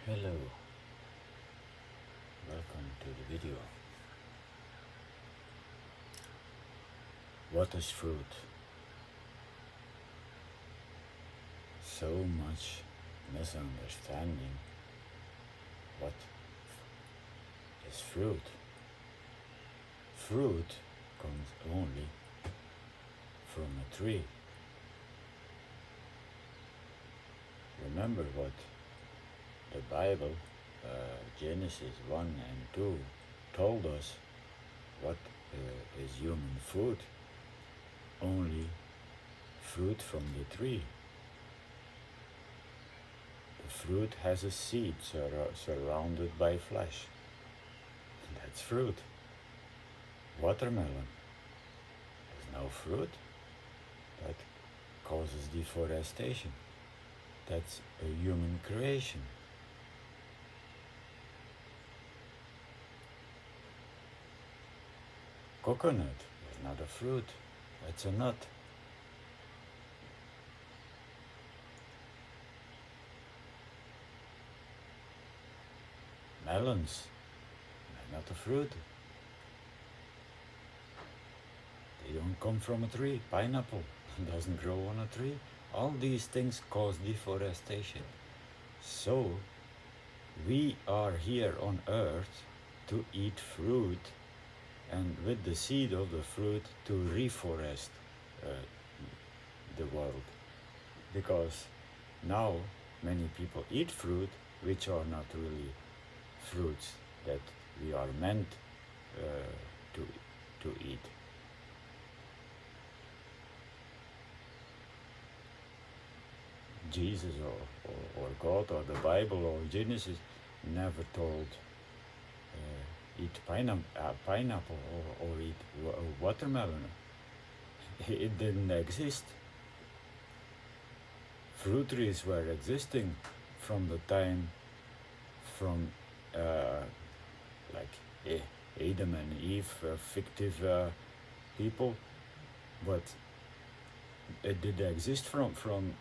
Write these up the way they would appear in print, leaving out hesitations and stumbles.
Hello, welcome to the video. What is fruit? So much misunderstanding. What is fruit? Fruit comes only from a tree. Remember what the Bible, Genesis 1 and 2, told us what is human food. Only fruit from the tree. The fruit has a seed surrounded by flesh. That's fruit. Watermelon is no fruit. That causes deforestation. That's a human creation. Coconut is not a fruit. It's a nut. Melons are not a fruit. They don't come from a tree. Pineapple doesn't grow on a tree. All these things cause deforestation. So, we are here on earth to eat fruit and with the seed of the fruit to reforest the world. Because now many people eat fruit which are not really fruits that we are meant to eat. Jesus or God or the Bible or Genesis never told eat pineapple or eat watermelon. It didn't exist. Fruit trees were existing from the time from like Adam and Eve, fictive people, but it did exist from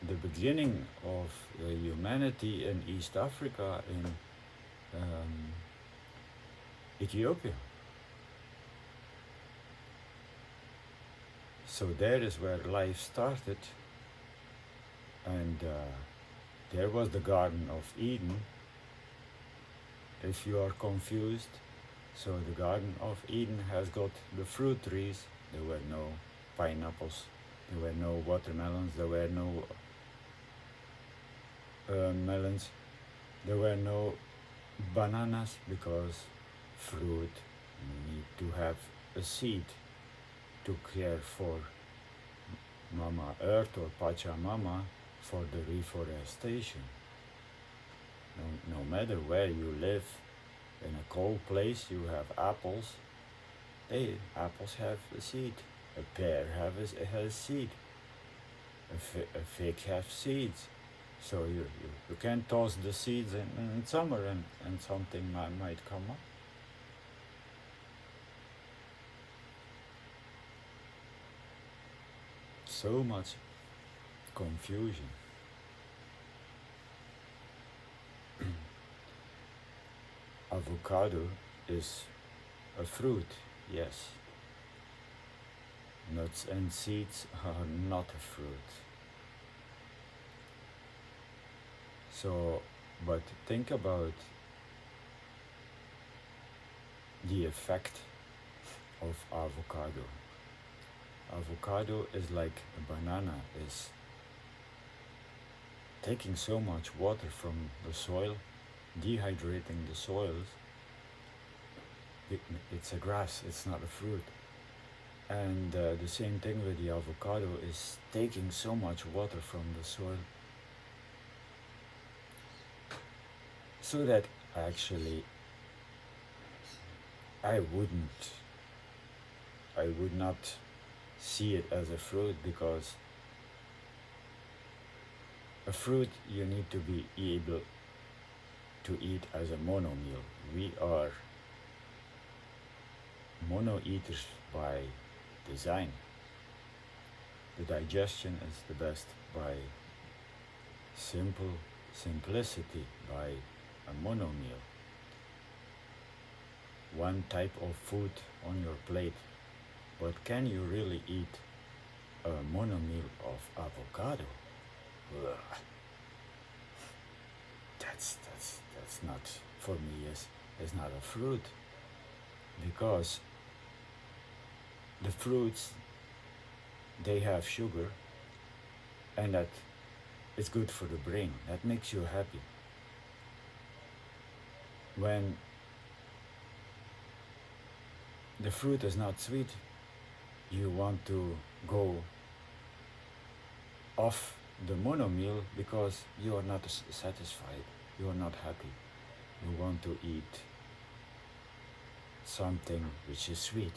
the beginning of humanity in East Africa, in Ethiopia. So there is where life started, and there was the Garden of Eden. If you are confused, so the Garden of Eden has got the fruit trees. There were no pineapples, there were no watermelons, there were no melons, there were no bananas, because fruit need to have a seed to care for Mama Earth or Pachamama for the reforestation. No matter where you live, in a cold place you have apples. Apples have a seed. A pear has a seed. A fig has seeds. So you can toss the seeds in summer and something might come up. So much confusion. Avocado is a fruit, yes. Nuts and seeds are not a fruit. So, but think about the effect of avocado. Avocado is like a banana, is taking so much water from the soil, dehydrating the soils. It's a grass, it's not a fruit. And the same thing with the avocado, is taking so much water from the soil, so that actually I would not see it as a fruit, because a fruit you need to be able to eat as a mono meal. We are mono eaters by design. The digestion is the best by simple simplicity by a monomeal. One type of food on your plate, but can you really eat a monomeal of avocado? Ugh. That's not for me. Is not a fruit, because the fruits, they have sugar, and that is good for the brain. That makes you happy. When the fruit is not sweet, you want to go off the monomeal because you are not satisfied, you are not happy. You want to eat something which is sweet.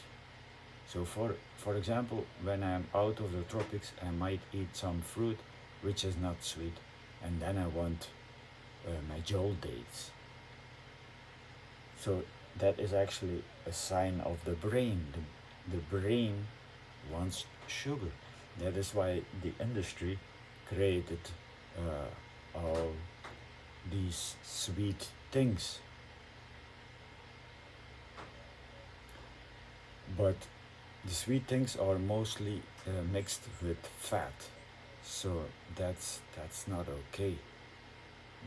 So for example, when I'm out of the tropics, I might eat some fruit which is not sweet, and then I want my jol dates. So that is actually a sign of the brain. The brain wants sugar. That is why the industry created all these sweet things. But the sweet things are mostly mixed with fat. So that's not okay,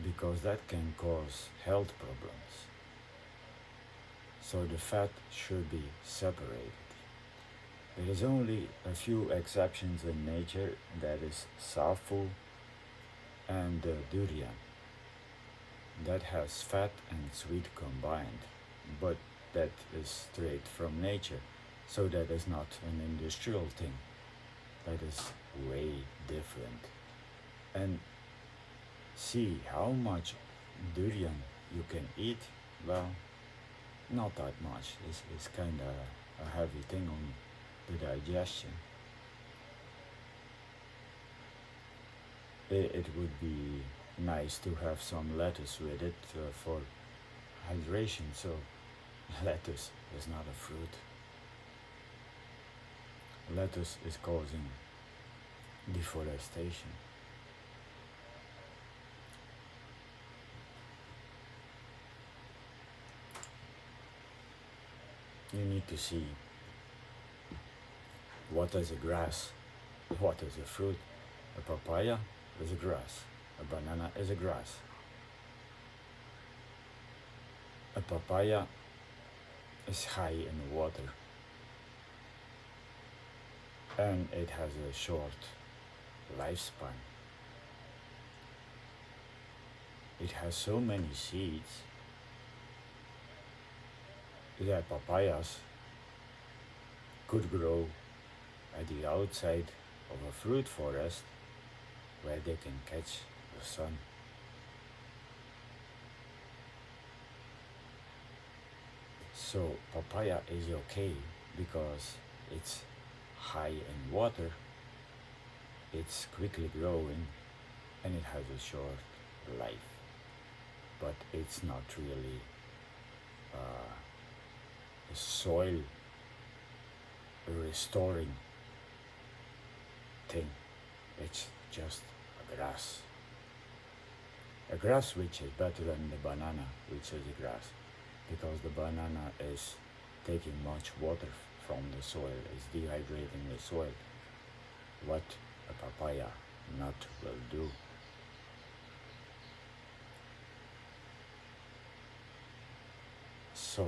because that can cause health problems. So the fat should be separated. There is only a few exceptions in nature, that is safu and durian. That has fat and sweet combined, but that is straight from nature, so that is not an industrial thing. That is way different. And see how much durian you can eat. Well, not that much. It's kind of a heavy thing on the digestion. It would be nice to have some lettuce with it for hydration. So lettuce is not a fruit. Lettuce is causing deforestation. You need to see what is a grass, what is a fruit. A papaya is a grass, a banana is a grass. A papaya is high in water, and it has a short lifespan. It has so many seeds that papayas could grow at the outside of a fruit forest where they can catch the sun. So papaya is okay because it's high in water, it's quickly growing, and it has a short life. But it's not really a soil restoring thing. It's just a grass. A grass which is better than the banana, which is a grass, because the banana is taking much water from the soil, is dehydrating the soil, what a papaya nut will do. So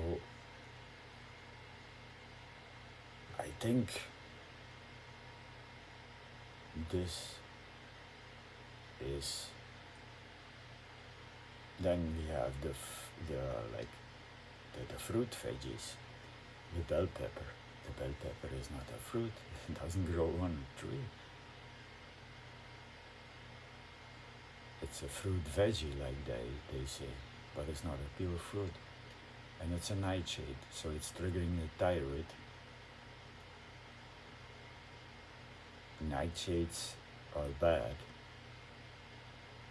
I think this is, then we have the like the fruit veggies, the bell pepper. The bell pepper is not a fruit, it doesn't grow on a tree. It's a fruit veggie, like they say, but it's not a pure fruit. And it's a nightshade, so it's triggering the thyroid. Nightshades are bad,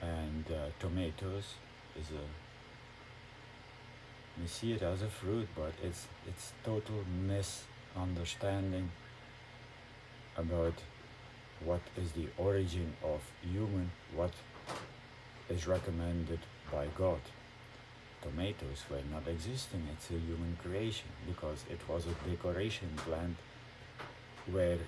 and tomatoes is a, we see it as a fruit, but it's total misunderstanding about what is the origin of human, what is recommended by God. Tomatoes were not existing, it's a human creation because it was a decoration plant where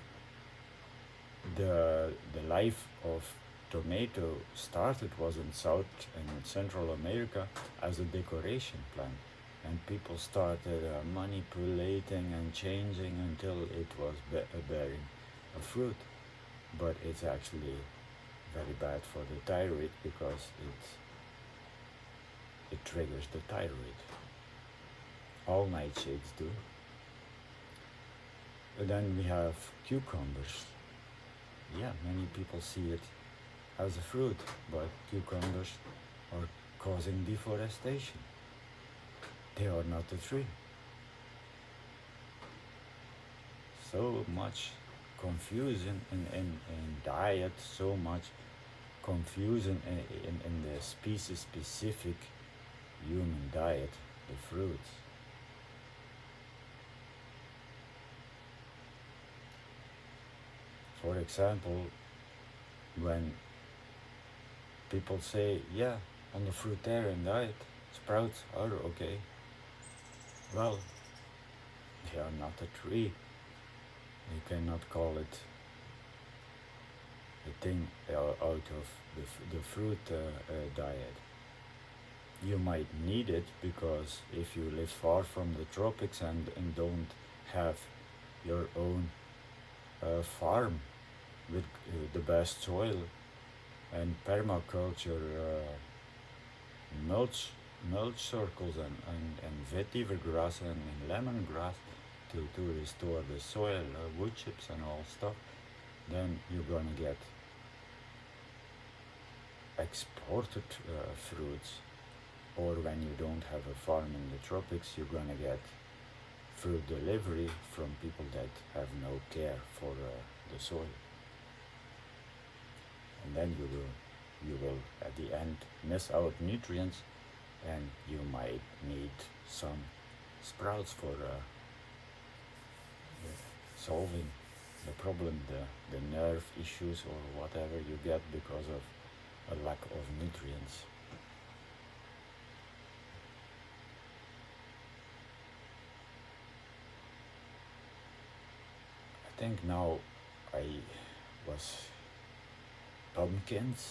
the life of tomato started was in South and Central America as a decoration plant, and people started manipulating and changing until it was bearing a fruit. But it's actually very bad for the thyroid because it triggers the thyroid. All nightshades do. And then we have cucumbers. Yeah, many people see it as a fruit, but cucumbers are causing deforestation. They are not a tree. So much confusion in diet, so much confusion in the species specific human diet, the fruits. For example, when people say, yeah, on the fruitarian diet, sprouts are okay. Well, they are not a tree. You cannot call it a thing out of the fruit diet. You might need it because if you live far from the tropics and don't have your own farm with the best soil and permaculture mulch circles and vetiver grass and lemongrass to restore the soil, wood chips and all stuff, then you're gonna get exported fruits. Or when you don't have a farm in the tropics, you're gonna get fruit delivery from people that have no care for the soil. And then you will at the end miss out nutrients, and you might need some sprouts for solving the problem, the nerve issues or whatever you get because of a lack of nutrients. I think now I was pumpkins